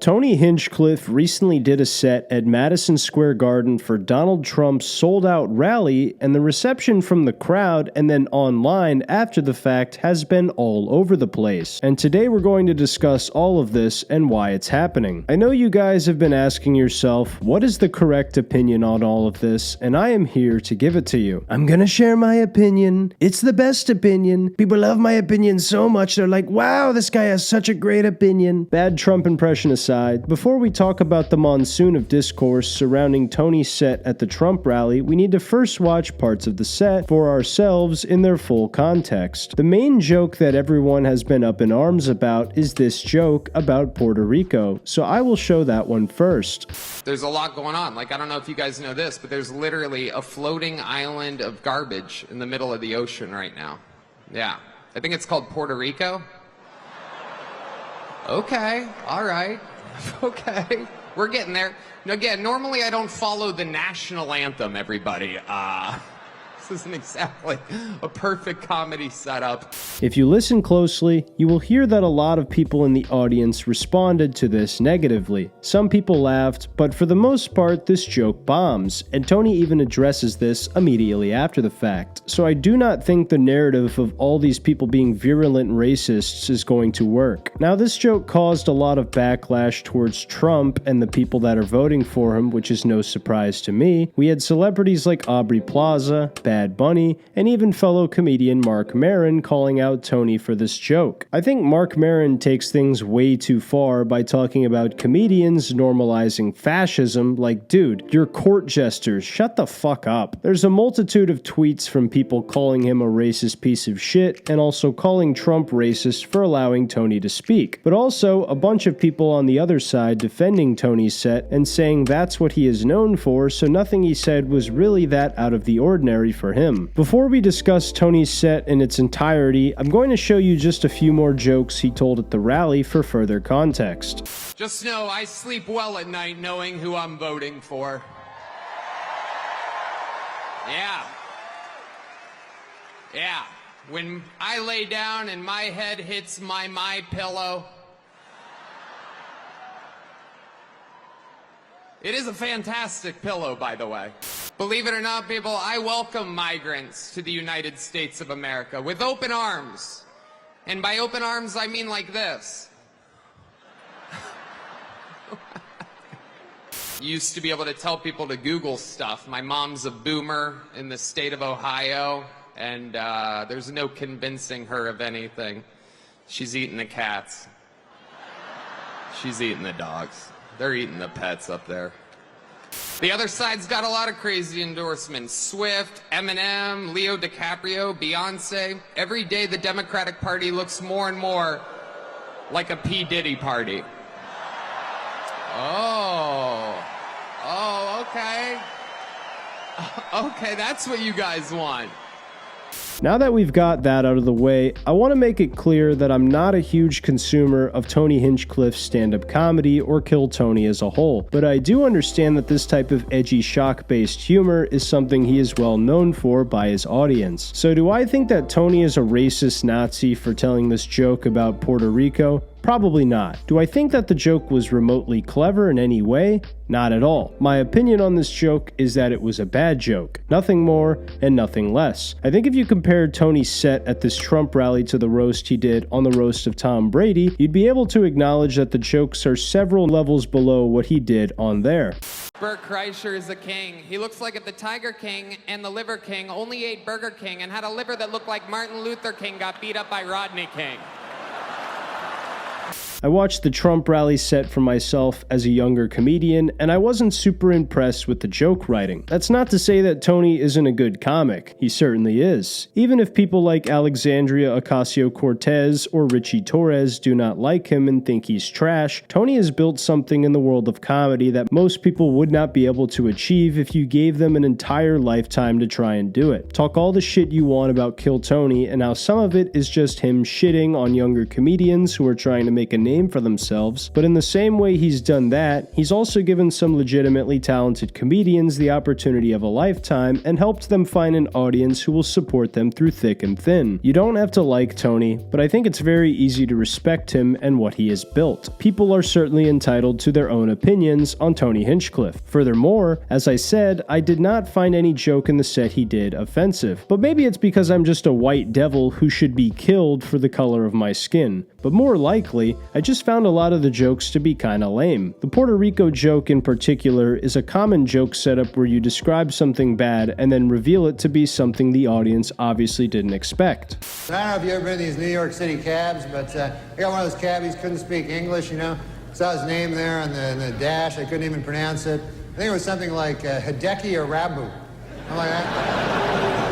Tony Hinchcliffe recently did a set at Madison Square Garden for Donald Trump's sold-out rally, and the reception from the crowd and then online after the fact has been all over the place. And today we're going to discuss all of this and why it's happening. I know you guys have been asking yourself, what is the correct opinion on all of this, and I am here to give it to you. I'm gonna share my opinion. It's the best opinion. People love my opinion so much, they're like, wow, this guy has such a great opinion. Bad Trump impression aside, before we talk about the monsoon of discourse surrounding Tony's set at the Trump rally, we need to first watch parts of the set for ourselves in their full context. The main joke that everyone has been up in arms about is this joke about Puerto Rico, so I will show that one first. There's a lot going on. I don't know if you guys know this, but there's literally a floating island of garbage in the middle of the ocean right now. Yeah. I think it's called Puerto Rico. Okay, all right. Okay, we're getting there. Now, again, normally I don't follow the national anthem, everybody. This isn't exactly a perfect comedy setup. If you listen closely, you will hear that a lot of people in the audience responded to this negatively. Some people laughed, but for the most part, this joke bombs, and Tony even addresses this immediately after the fact. So I do not think the narrative of all these people being virulent racists is going to work. Now, this joke caused a lot of backlash towards Trump and the people that are voting for him, which is no surprise to me. We had celebrities like Aubrey Plaza, Bad Bunny, and even fellow comedian Mark Maron calling out Tony for this joke. I think Mark Maron takes things way too far by talking about comedians normalizing fascism. Like, dude, you're court jesters, shut the fuck up. There's a multitude of tweets from people calling him a racist piece of shit and also calling Trump racist for allowing Tony to speak, but also a bunch of people on the other side defending Tony's set and saying that's what he is known for, so nothing he said was really that out of the ordinary for him. Before we discuss Tony's set in its entirety, I'm going to show you just a few more jokes he told at the rally for further context. Just know I sleep well at night knowing who I'm voting for. Yeah. When I lay down and my head hits my pillow, it is a fantastic pillow, by the way. Believe it or not, people, I welcome migrants to the United States of America with open arms. And by open arms, I mean like this. Used to be able to tell people to Google stuff. My mom's a boomer in the state of Ohio, and there's no convincing her of anything. She's eating the cats. She's eating the dogs. They're eating the pets up there. The other side's got a lot of crazy endorsements. Swift, Eminem, Leo DiCaprio, Beyonce. Every day the Democratic Party looks more and more like a P. Diddy party. Okay. Okay, that's what you guys want. Now that we've got that out of the way, I want to make it clear that I'm not a huge consumer of Tony Hinchcliffe's stand-up comedy or Kill Tony as a whole, but I do understand that this type of edgy shock-based humor is something he is well known for by his audience. So do I think that Tony is a racist Nazi for telling this joke about Puerto Rico? Probably not. Do I think that the joke was remotely clever in any way? Not at all. My opinion on this joke is that it was a bad joke. Nothing more and nothing less. I think if you compared Tony's set at this Trump rally to the roast he did on the roast of Tom Brady, you'd be able to acknowledge that the jokes are several levels below what he did on there. Bert Kreischer is a king. He looks like if the Tiger King and the Liver King only ate Burger King and had a liver that looked like Martin Luther King got beat up by Rodney King. I watched the Trump rally set for myself as a younger comedian, and I wasn't super impressed with the joke writing. That's not to say that Tony isn't a good comic. He certainly is. Even if people like Alexandria Ocasio-Cortez or Richie Torres do not like him and think he's trash, Tony has built something in the world of comedy that most people would not be able to achieve if you gave them an entire lifetime to try and do it. Talk all the shit you want about Kill Tony and how some of it is just him shitting on younger comedians who are trying to make a name name for themselves, but in the same way he's done that, he's also given some legitimately talented comedians the opportunity of a lifetime and helped them find an audience who will support them through thick and thin. You don't have to like Tony, but I think it's very easy to respect him and what he has built. People are certainly entitled to their own opinions on Tony Hinchcliffe. Furthermore, as I said, I did not find any joke in the set he did offensive, but maybe it's because I'm just a white devil who should be killed for the color of my skin. But more likely, I just found a lot of the jokes to be kinda lame. The Puerto Rico joke in particular is a common joke setup where you describe something bad and then reveal it to be something the audience obviously didn't expect. I don't know if you've ever been in these New York City cabs, but I got one of those cabbies, couldn't speak English, Saw his name there on the dash, I couldn't even pronounce it. I think it was something like Hideki or Rabu. Something like that.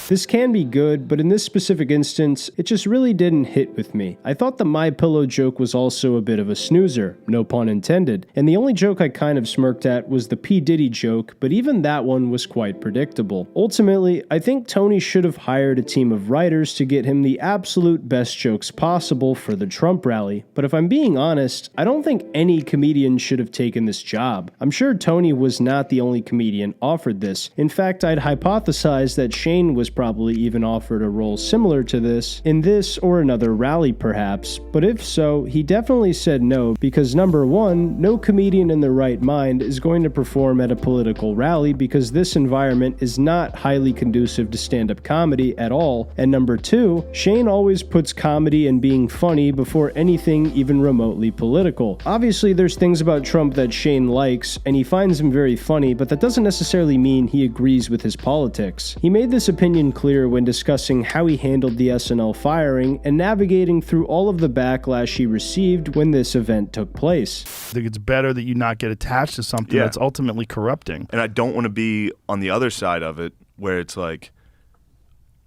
This can be good, but in this specific instance, it just really didn't hit with me. I thought the My Pillow joke was also a bit of a snoozer, no pun intended, and the only joke I kind of smirked at was the P. Diddy joke, but even that one was quite predictable. Ultimately, I think Tony should have hired a team of writers to get him the absolute best jokes possible for the Trump rally, but if I'm being honest, I don't think any comedian should have taken this job. I'm sure Tony was not the only comedian offered this. In fact, I'd hypothesize that Shane was probably even offered a role similar to this in this or another rally perhaps, but if so, he definitely said no because number one, no comedian in their right mind is going to perform at a political rally because this environment is not highly conducive to stand-up comedy at all, and number two, Shane always puts comedy and being funny before anything even remotely political. Obviously there's things about Trump that Shane likes and he finds him very funny, but that doesn't necessarily mean he agrees with his politics. He made this opinion clear when discussing how he handled the SNL firing and navigating through all of the backlash he received when this event took place. I think it's better that you not get attached to something that's ultimately corrupting. And I don't want to be on the other side of it where it's like,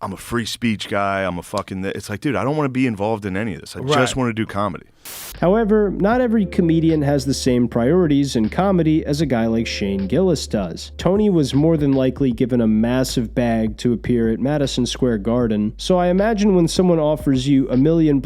I'm a free speech guy, I'm a fucking... It's like, dude, I don't want to be involved in any of this. I just want to do comedy. However, not every comedian has the same priorities in comedy as a guy like Shane Gillis does. Tony was more than likely given a massive bag to appear at Madison Square Garden, so I imagine when someone offers you $1 million+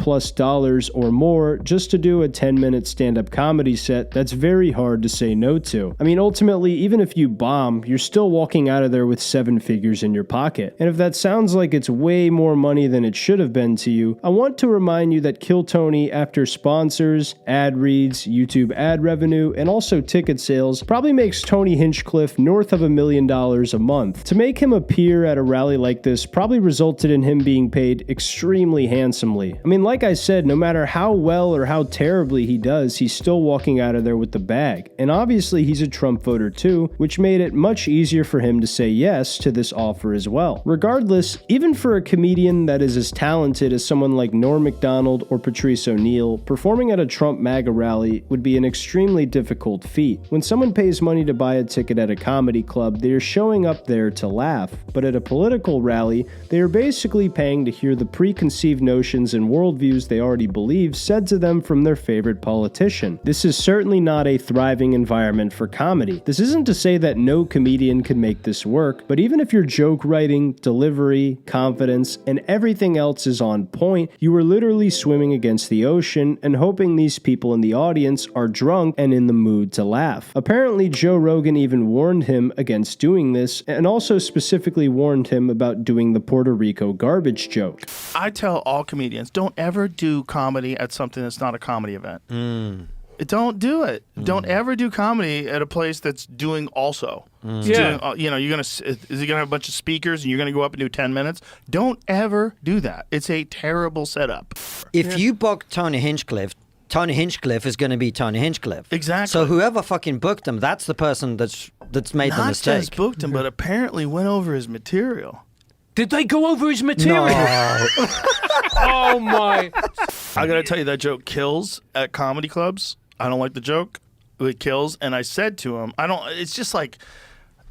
or more just to do a 10-minute stand-up comedy set, that's very hard to say no to. I mean, ultimately, even if you bomb, you're still walking out of there with 7 figures in your pocket. And if that sounds like it's way more money than it should have been to you, I want to remind you that Kill Tony, after sponsors, ad reads, YouTube ad revenue, and also ticket sales, probably makes Tony Hinchcliffe north of $1 million a month. To make him appear at a rally like this probably resulted in him being paid extremely handsomely. I mean, like I said, no matter how well or how terribly he does, he's still walking out of there with the bag. And obviously he's a Trump voter too, which made it much easier for him to say yes to this offer as well. Regardless, even for a comedian that is as talented as someone like Norm Macdonald or Patrice O'Neill, performing at a Trump MAGA rally would be an extremely difficult feat. When someone pays money to buy a ticket at a comedy club, they are showing up there to laugh, but at a political rally, they are basically paying to hear the preconceived notions and worldviews they already believe said to them from their favorite politician. This is certainly not a thriving environment for comedy. This isn't to say that no comedian can make this work, but even if your joke writing, delivery, confidence, and everything else is on point, you are literally swimming against the ocean and hoping these people in the audience are drunk and in the mood to laugh. Apparently, Joe Rogan even warned him against doing this, and also specifically warned him about doing the Puerto Rico garbage joke. I tell all comedians, don't ever do comedy at something that's not a comedy event. Don't do it. Don't ever do comedy at a place that's doing also. Doing, is it gonna have a bunch of speakers and you're gonna go up and do 10 minutes? Don't ever do that. It's a terrible setup. If you book Tony Hinchcliffe is going to be Tony Hinchcliffe. Exactly. So whoever fucking booked him, that's the person that's made the mistake. Not just booked him, but apparently went over his material. Did they go over his material? No. Oh my! I gotta tell you, that joke kills at comedy clubs. I don't like the joke. It kills. And I said to him, it's just like,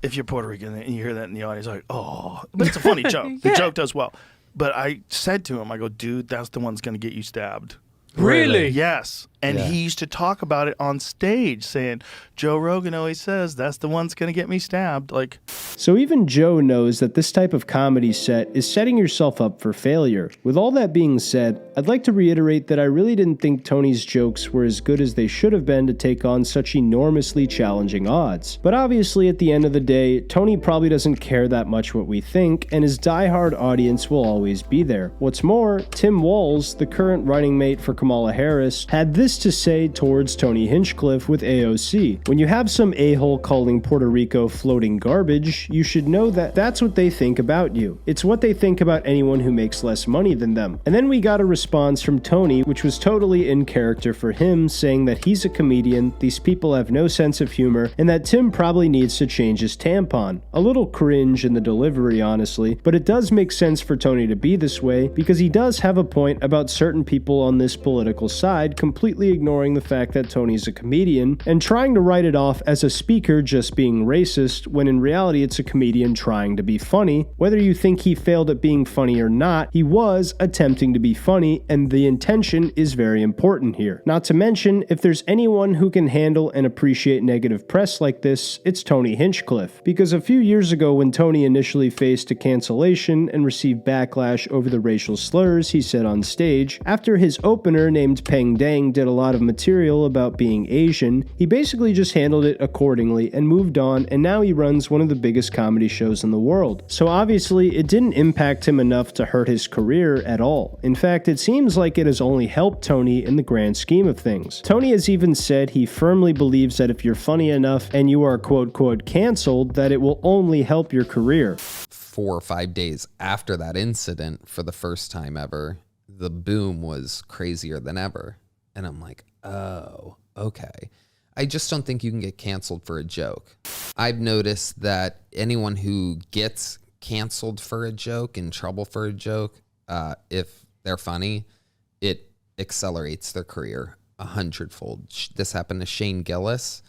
if you're Puerto Rican and you hear that in the audience, like, oh, but it's a funny joke. The joke does well. But I said to him, I go, dude, that's the one that's going to get you stabbed. Really? Yes. And he used to talk about it on stage, saying, Joe Rogan always says that's the one's going to get me stabbed. Like, So even Joe knows that this type of comedy set is setting yourself up for failure. With all that being said, I'd like to reiterate that I really didn't think Tony's jokes were as good as they should have been to take on such enormously challenging odds. But obviously at the end of the day, Tony probably doesn't care that much what we think, and his diehard audience will always be there. What's more, Tim Walz, the current running mate for Kamala Harris, had this to say towards Tony Hinchcliffe with AOC. When you have some a-hole calling Puerto Rico floating garbage, you should know that that's what they think about you. It's what they think about anyone who makes less money than them. And then we got a response from Tony, which was totally in character for him, saying that he's a comedian, these people have no sense of humor, and that Tim probably needs to change his tampon. A little cringe in the delivery, honestly, but it does make sense for Tony to be this way, because he does have a point about certain people on this political side completely ignoring the fact that Tony's a comedian, and trying to write it off as a speaker just being racist, when in reality it's a comedian trying to be funny. Whether you think he failed at being funny or not, he was attempting to be funny, and the intention is very important here. Not to mention, if there's anyone who can handle and appreciate negative press like this, it's Tony Hinchcliffe. Because a few years ago when Tony initially faced a cancellation and received backlash over the racial slurs he said on stage, after his opener named Peng Dang did a lot of material about being Asian, he basically just handled it accordingly and moved on, and now he runs one of the biggest comedy shows in the world. So obviously it didn't impact him enough to hurt his career at all. In fact, it seems like it has only helped Tony in the grand scheme of things. Tony has even said he firmly believes that if you're funny enough and you are quote-quote canceled, that it will only help your career. 4 or 5 days after that incident, for the first time ever, the boom was crazier than ever. And I'm like, oh, okay. I just don't think you can get canceled for a joke. I've noticed that anyone who gets canceled for a joke, in trouble for a joke, if they're funny, it accelerates their career 100-fold. This happened to Shane Gillis.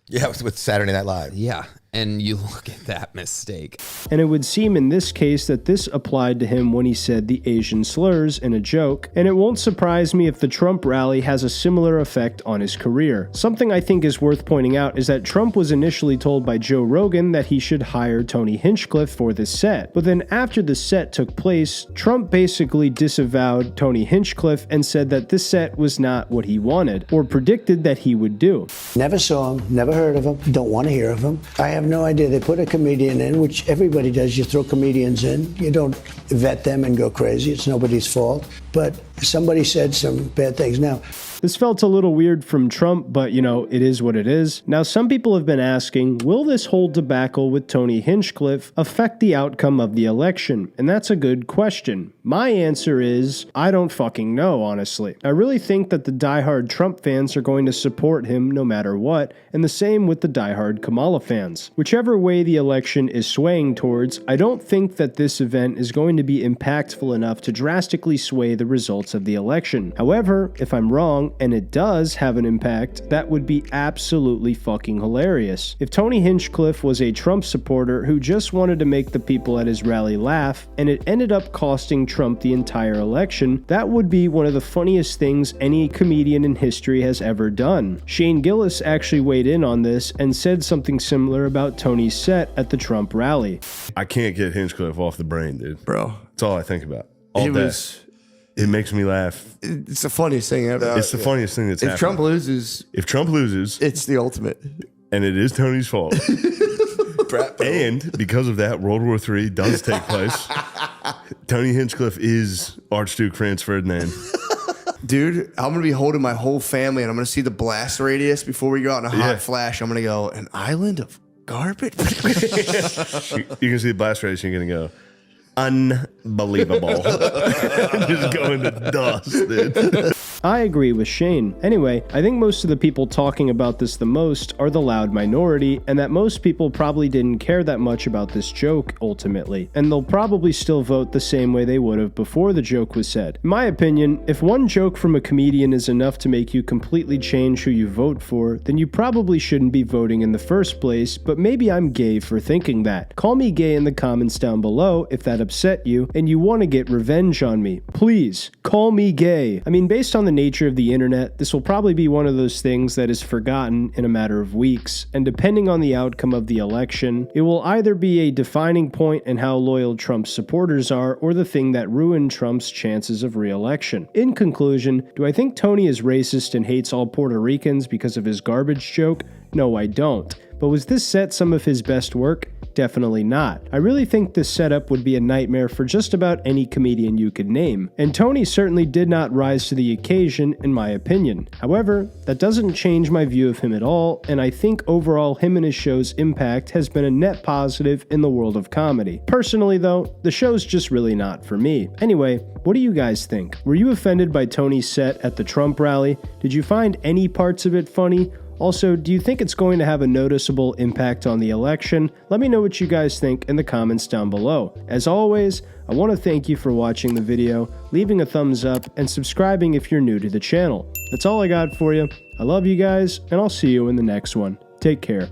Yeah, with Saturday Night Live. Yeah, and you look at that mistake. And it would seem in this case that this applied to him when he said the Asian slurs in a joke, and it won't surprise me if the Trump rally has a similar effect on his career. Something I think is worth pointing out is that Trump was initially told by Joe Rogan that he should hire Tony Hinchcliffe for this set, but then after the set took place, Trump basically disavowed Tony Hinchcliffe and said that this set was not what he wanted, or predicted that he would do. Never saw him, never heard of him, don't want to hear of him. I have no idea. They put a comedian in, which everybody does. You throw comedians in. You don't vet them and go crazy. It's nobody's fault. But somebody said some bad things. Now, this felt a little weird from Trump, but you know, it is what it is. Now, some people have been asking, will this whole debacle with Tony Hinchcliffe affect the outcome of the election? And that's a good question. My answer is, I don't fucking know, honestly. I really think that the diehard Trump fans are going to support him no matter what, and the same with the diehard Kamala fans. Whichever way the election is swaying towards, I don't think that this event is going to be impactful enough to drastically sway the results of the election. However, if I'm wrong, and it does have an impact, that would be absolutely fucking hilarious. If Tony Hinchcliffe was a Trump supporter who just wanted to make the people at his rally laugh, and it ended up costing Trump the entire election, that would be one of the funniest things any comedian in history has ever done. Shane Gillis actually weighed in on this and said something similar about Tony's set at the Trump rally. I can't get Hinchcliffe off the brain, dude. Bro. That's all I think about. All day. It makes me laugh. It's the funniest thing ever. It's the funniest thing that's happened. If Trump loses, it's the ultimate. And it is Tony's fault. And because of that, World War III does take place. Tony Hinchcliffe is Archduke Franz Ferdinand. Dude, I'm going to be holding my whole family, and I'm going to see the blast radius before we go out in a hot flash. I'm going to go, an island of garbage? You can see the blast radius, and you're going to go, unbelievable. Just going to dust, dude. I agree with Shane. Anyway, I think most of the people talking about this the most are the loud minority, and that most people probably didn't care that much about this joke ultimately, and they'll probably still vote the same way they would have before the joke was said. In my opinion, if one joke from a comedian is enough to make you completely change who you vote for, then you probably shouldn't be voting in the first place, but maybe I'm gay for thinking that. Call me gay in the comments down below if that upset you and you want to get revenge on me. Please, call me gay. I mean, based on the the nature of the internet, this will probably be one of those things that is forgotten in a matter of weeks, and depending on the outcome of the election, it will either be a defining point in how loyal Trump's supporters are, or the thing that ruined Trump's chances of re-election. In conclusion, do I think Tony is racist and hates all Puerto Ricans because of his garbage joke? No, I don't. But was this set some of his best work? Definitely not. I really think this setup would be a nightmare for just about any comedian you could name, and Tony certainly did not rise to the occasion in my opinion. However, that doesn't change my view of him at all, and I think overall him and his show's impact has been a net positive in the world of comedy. Personally though, the show's just really not for me. Anyway, what do you guys think? Were you offended by Tony's set at the Trump rally? Did you find any parts of it funny? Also, do you think it's going to have a noticeable impact on the election? Let me know what you guys think in the comments down below. As always, I want to thank you for watching the video, leaving a thumbs up, and subscribing if you're new to the channel. That's all I got for you. I love you guys, and I'll see you in the next one. Take care.